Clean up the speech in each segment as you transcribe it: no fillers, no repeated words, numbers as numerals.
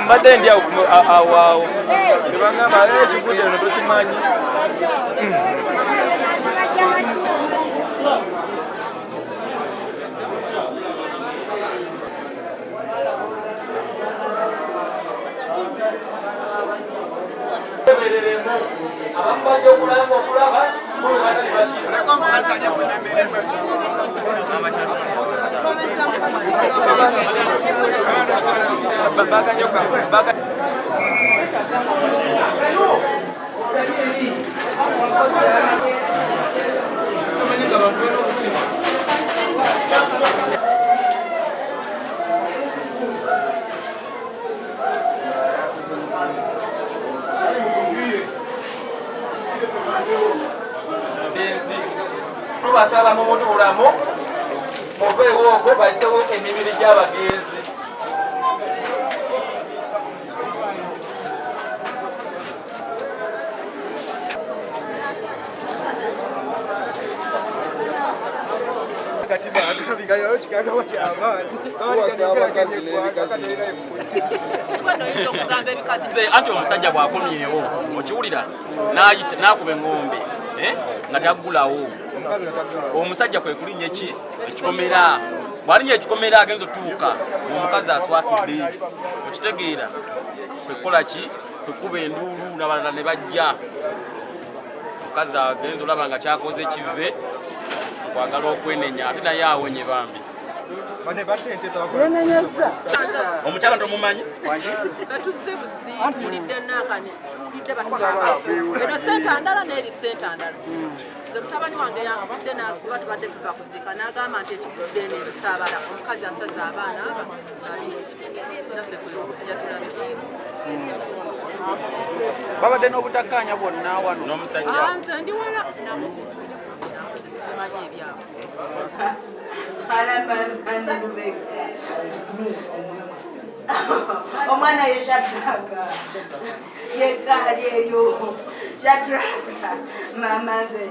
Mbadde ndi awo tebagamba ekigude eno tokimanyi tubasaba mu butuulamu muveewo okwo bayisewo emibiri gy'abagenzi. Anti omusajja bw'akomyewo okiwulira n'akuba eŋŋombe nga taggulawo. Omusajja kwe kulinnya ekikomera, bw'alinnya ekikomera agenza otuuka omukazi aswakidde, okitegeera kwe kukola ki, kwe kuba enduulu n'abalala ne bajja. Omukazi agenza olaba nga kyakoze kive kwagala okwenenya ate naye awenye bambi. Omukyala tomumanyi? Batuzze buzi tulidde nakane tulidde batulaba eno senta ndala n'eri senta ndala ze mutabani wange yangudde nakuba tubadde tuva kuziika n'agamba nti ekigudde n'ebisaabala omukazi asaza abaana aba ali naffe kujja tulabe babadde n'obutakkaanya bwonna wano n'omusajja nze ndi wala simanyi ebyabwe omwana ye Shadraka yegaali eryo Shadraka mama nze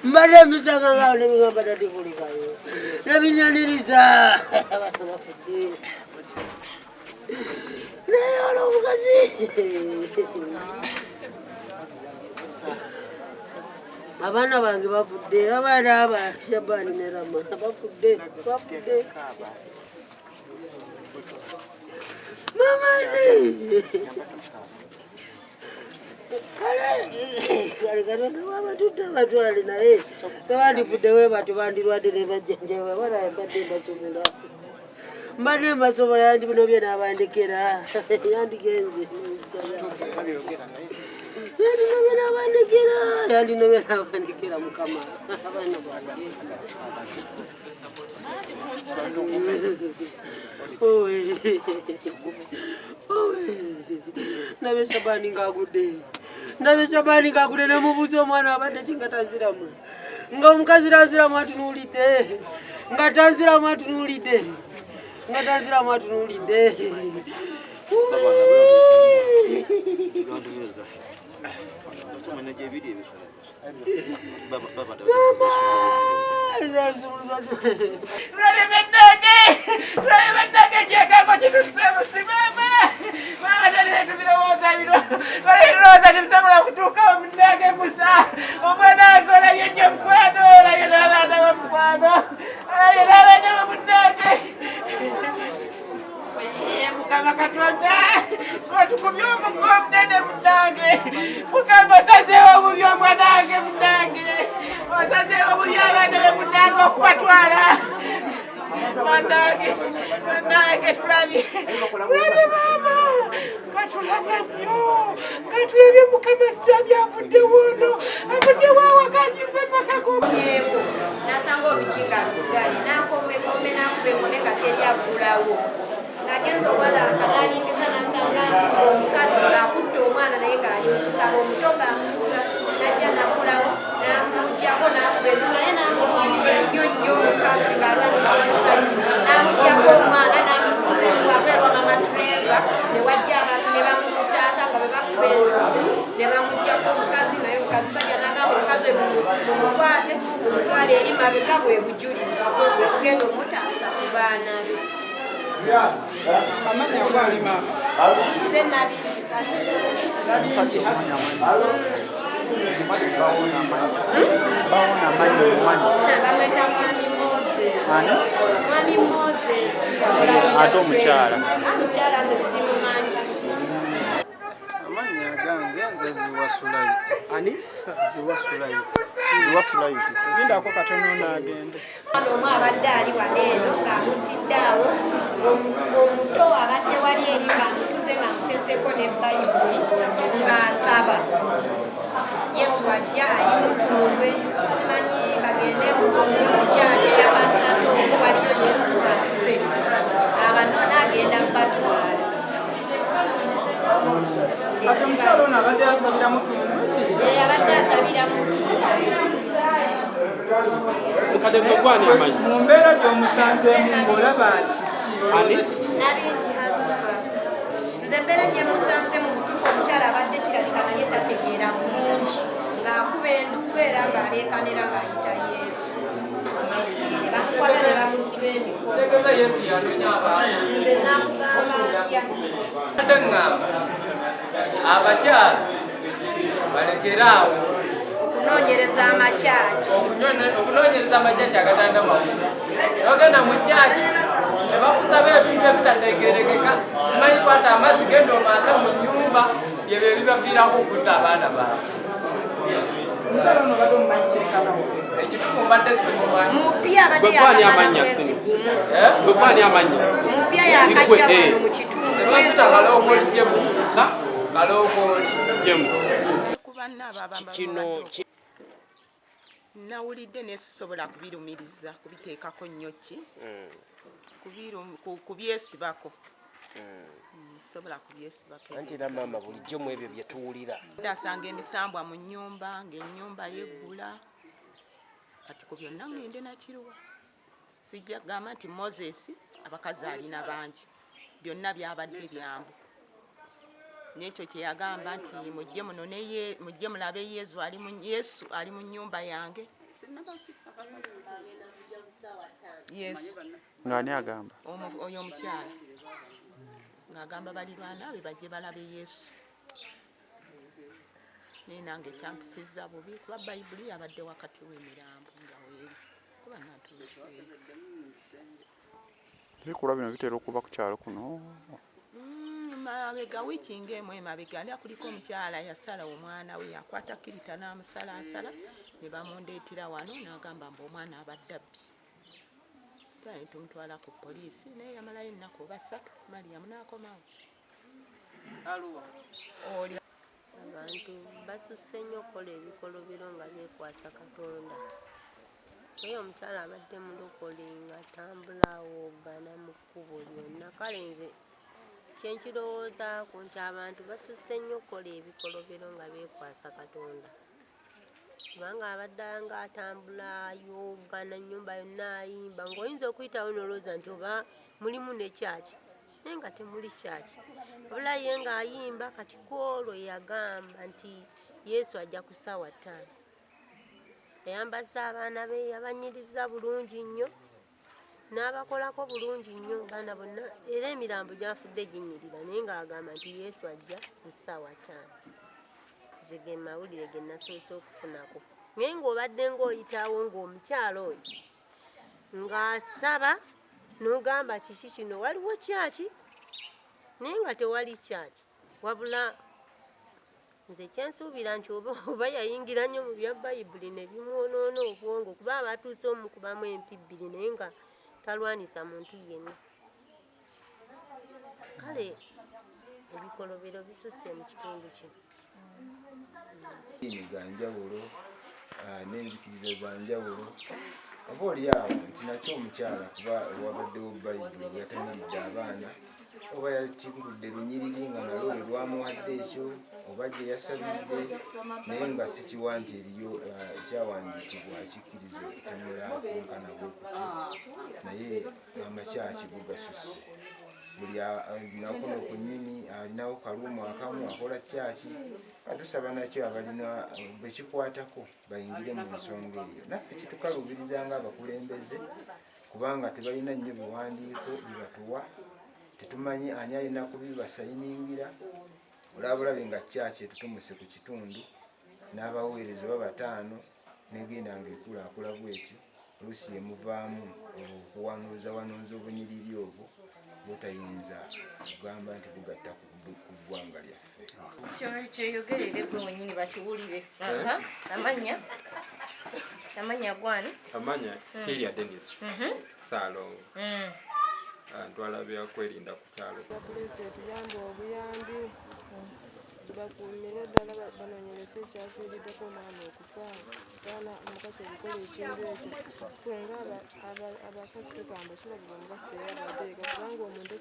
mbadde mbisanga ngawo nebigamba tatikulikayo nebinyaniriza naye olwo omukazi abaana bange bafudde, abaana aba Shabani ne Rama bafudde. Mamazi kale baba batwale naye tebandifuddewo batu bandirwadde ne bajjanjawe wala mbadde mbasomera mbadde mbasomera yandi bino bye n'abandekera yandigenze yandi nobye n'abandekera mukama abaana bange nabe Shabani ngagudde nemubuuza omwana abadde kinga tanziramu nga omukazi tanziramu atunuulidde nga tanziramu atunuulidde nga tanziramu atunulidde. Mukama Katonda kotukubye omugo omunene munange Mukama osazeewo obubi omwanange munange osazeewo obubi abaana be munange okubatwala munange tulabye maama katulabye nnyo katulabye Mukama sityabi avuddewo ono avuddewo awakanyise pakagoyeewo nasanga olukinga lugali nakomekome nakubengome nga teri aggulawo agenza obalanga nalingiza nasanga omukazi ng'akutte omwana naye ng'ali mukusaba omuto ng'amutuula najja nakulawo namugjako nakubendu naye namulwanyisa nnyo nnyo omukazi ng'alwanyisa omusanyu namugjako omwana namuguza ewaberwa mamatureva ne wajja abantu ne bamumutaasa nga bwe bakuba endungu ne bamugjako omukazi naye omukazi sajja nagamba omukazi mumukwate omutwala eri mabega bwe bujulizi bwe kugenda omutaasa ku baana be. Amanya gwali mama. Nze nabingi kasi. Bawona manyi. Bamweta Mwami Moses. Mwami Moses. Ate omukyala. Omukyala nze simumanyi. Amanya gange nze Ziwasulaiti. Ani? Ziwasulaiti. Gindako katono n'agende. Omu abadde ali wano eno ng'amutidde awo, omuto abadde wali eri ng'amutuze ng'amuteseeko ne Bayibuli ng'asaba. Yesu ajja ali Mutundwe, simanyi bagende Mutundwe mu kyaki eya Pasita Tongo waliyo Yesu asse. Abano n'agenda batwala. Kati omukyala ono abadde asabira Mutundwe kiki? Abadde asabira Mutundwe. Mukadde gwani amanyi. Mu mbeera gy'omusanzeemu ng'olaba Nabingi hasifa. Nze embeera gye musanze mu butuufu omukyala abadde kirabika naye tategeera bulungi ng'akuba enduulu era ng'aleekanira ng'ayita Yesu. Ne bamukwata ne bamusiba emikono. Nze namugamba ntya. Abakyala balekeraawo okunoonyereza amakyaki. okunoonyereza amakyaki agatanda makulu. Ogenda mu kyaki ne bakusaba ebintu ebitategerekeka, simanyi kwata amazzi genda omaase mu nnyumba byebyo ebibaviirako okutta abaana baabwe. omukyala ono badde omumanyi kyenkanawo. Ekituufu mbadde simumanyi. Mupya abadde yakamala mwezi gumu. Gwani amanya? Mupya yakajja wano mu kitundu mwezi Kalookoli James. Kalookoli James. Kino nawulidde nesisobola kubirumiriza kubiteekako nnyo ki kubyesibako sobola kubyesibako. Anti era maama bulijjo mu ebyo bye tuwulira ndasanga emisambwa mu nnyumba ng'ennyumba yeggula kati ku byonna ngende nakiruwa sijja kugamba nti Moses abakazi alina bangi byonna byabadde byambu nekyo kyeyagamba nti mujje muno mujje mulabe Yesu ali mu nnyumba yange. Yesu ng'ani agamba oyo omukyala ng'agamba balirwana be bajje balabe Yesu. Naye nange kyampisiza bubi kuba Bayibuli abadde wakati w'emirambo nga weeri kuba natuuseeyo. ebikula bino bitera okuba ku kyalo kuno. Mabega wiiki ng'emu emabega ali kuliko omukyala yasala omwana we yakwata kirita n'amusalaasala ne bamundeetera wano n'agamba mbu omwana abadde abbi. Tayi tumutwala ku poliisi naye yamalayo ennaku oba 3 Mariam n'akomawo. Oli abantu basusse nnyo okukola ebikolobero nga beekwasa Katonda. Naye omukyala abadde mulokole ng'atambula awoogana mu kkubo lyonna. Kale nze kyenkirowoozaako nti abantu basusse nnyo okukola ebikolobero nga beekwasa Katonda. kubanga abadde ng'atambula yoga na nnyumba yonna ayimba ng'oyinza okuyitawo n'olowooza nti oba mulimu ne kyaki naye nga temuli kyaki wabula ye ng'ayimba kati kwolwo yagamba nti Yesu ajja ku ssaawa 5 yayambazza abaana be yabanyiriza bulungi nnyo n'abakolako bulungi nnyo baana bonna era emirambo gyafudde ginyirira naye ng'agamba nti Yesu ajja ku ssaawa 5 zige mawulire ge nasoose okufunako naye ng'obadde ng'oyitawo ng'omukyalo oyo ng'asaba n'ogamba kiki kino waliwo kyaki naye nga tewali kyaki wabula nze kyensuubira nti oba yayingira nnyo mu bya bayibuli ne bimwonoona obwongo kuba abatuuse omukubamu empi 2 naye nga talwanisa muntu yenna kale ebikolobero bisusse mu kitundu kino ga njawulo n'enzikiriza za njawulo oba oliawo nti nakyo omukyala kuba wabaddewo bayibuli bweyatamiridde abaana oba yatingudde lunyiriri nga nalwo lwe lwamuwadde ekyo oba gye yasabidde naye nga si kiwa nti eriyo ekyawandiikibwa akikkiriza okutamula kunkana bwe kutyo naye amakyaki go gasusse buli nakono ku nnyini alinawo kaluumu akamu akola kyaki atusaba nakyo abalina bekikwatako bayingire mu nsonga eyo naffe kitukalubiriza ng'abakulembeze kubanga tebalina nnyo biwandiiko bibatuwa tetumanyi ani alina kubibasayiningira olabulabe nga kyaki etutumuse ku kitundu n'abaweereza oba 5 negenda ngaekulaakula bwetyo oluusi yemuvaamu okuwanuuza obunyiriri obwo butayinza kugamba nti bugatta ku ggwanga lyaffe kyoyogerere gwe wenyini bakiwulire amanya gwani amanya Kiria Dennis Salongo ntwala bya kwerinda ku kyalo poliisi etuyamba obuyambi bakuumire ddala banonyerese ekyafiiriddeko omwana okufa baana omukazi okukola ekintu ekyo ffe nga abakazi tukamba kirabibwa omukazi teyabadeeka kubanga omuntu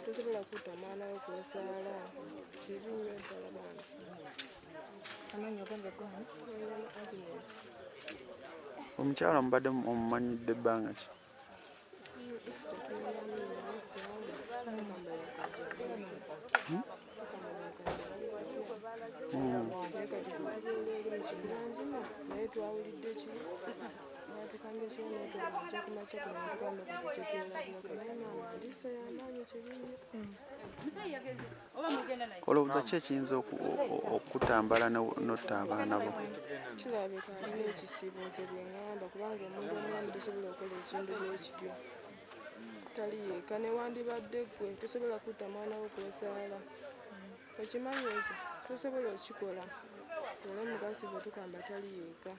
tosobola kutta mwana we kwesaala kibi nnyo ddala baana omukyala mubadde omumanyidde ebbanga ki naye twawulidde ki batukambye kyo naye twajja kumakya kunatukamba kakyekyerabirako naye maama ndiisa y'amaanyi kibinnyo olowooza ki ekiyinza okutambala notta abaana bo kirabika alina ekisiibo nze byeŋŋamba kubanga omuntu omulamu tosobola okukola ekintu bwekityo tali yeeka newandibadde ggwe tosobola kutta mwana wo kwesaala okimanyi ekyo tosobola okikola era omukazi bwe tukamba tali yeeka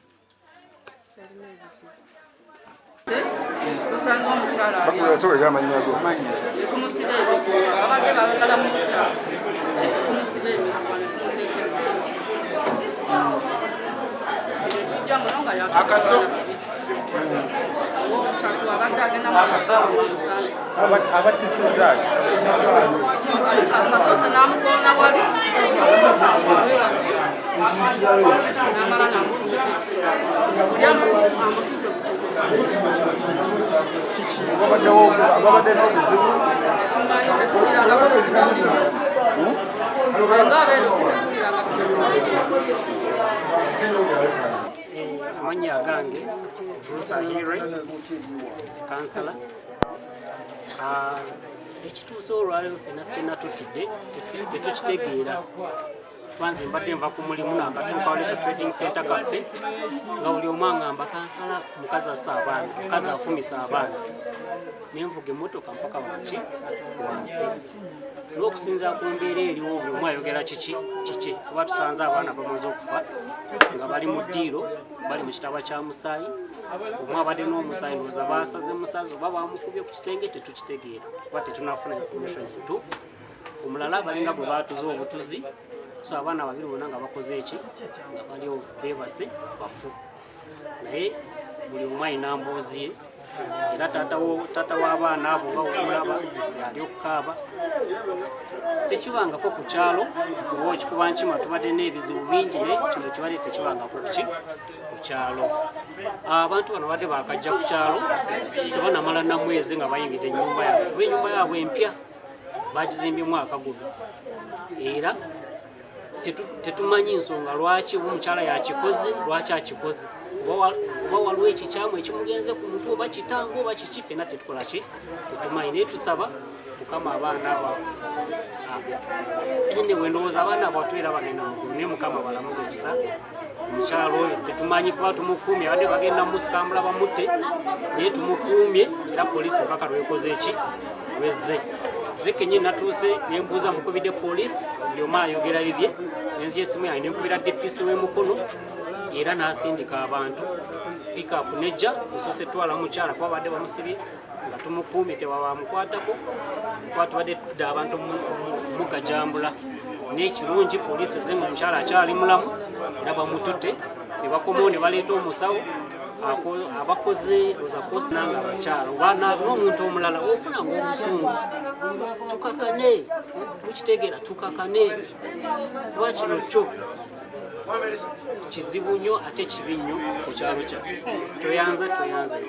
talina ebizibu kusanga omukyala kumusira ebiko abadde bagala mutta kumusira ebiko tujja muno nga yakaso abadde agenda abattisiza akyose n'amukoona wali n'amala n'amufuuka amutuze babadde n'obuzibu tetulirangako bwezibulira nga abeero si tetulirangako amannya agange Rusahire kansala ekituusa olwaleero ffenna tutidde tetukitegeera twanze mbadde nva ku mulimu n'akatuuka wali ka trading center kaffe nga buli omu aŋŋamba kansala mukazi assa abaana mukazi afumisa abaana nenvuga emmotoka mpaka wansi wansi n'okusinza ku mbeera eriwo buli omu ayogera kiki kuba tusanze abaana bamaze okufa nga bali mu ddiiro bali mu kitaba kya musaayi omu abadde n'omusaayi ndowooza baasaze musazi oba bamukubye ku kisenge tetukitegeera kuba tetunafuna information entuufu omulala balinga bwe baatuze obutuzi so abaana babiri bonna nga bakoze eki nga baliwo beebase bafu naye buli omu alina mboozi ye era taata w'abaana abo nga okulaba yali okukaaba tekibangako ku kyalo oba okikuba nkima tubadde n'ebizibu bingi naye kino kibadde tekibangako ku kyalo. Abantu bano badde bakajja ku kyalo tebanamala na mwezi nga bayingidde ennyumba yaabwe kuba ennyumba yaabwe empya bagizimbye mwaka guno era tetumanyi nsonga lwaki oba omukyala yakikoze lwaki akikoze oba waliwo ekikyamu ekimugenze ku mutwe oba kitango oba kiki fena tetukola ki tetumanyi naye tusaba mukama abaana abo ene bwendowooza abaana abo batwera bagenda mugulu naye mukama balamuza ekisa omukyalo oyo tetumanyi kuba tumukuumye abadde bagenda musikambula bamutte naye tumukuumye era poliisi mpaka lwekoze eki lwezze ze kenyini natuuse nembuuza mukubidde poliisi buli omu ayogera bibye nenzija esimu yange nenkubira DPC w'emukono era n'asindika abantu pikapu nejja esoose etwala mukyala kuba badde bamusibye nga tumukuumye tebabamukwatako kuba tubadde tudde abantu mugajambula n'ekirungi poliisi ezenga omukyala akyali mulamu era bamututte ne bakomawo ne baleeta omusawo abakoze oza post nanga abakyala oba n'omuntu omulala ofuna ng'obusungu tukakane mukitegeera tukakane kuba kino kyo kizibu nnyo ate kibi nnyo ku kyalo kyaffe tweyanze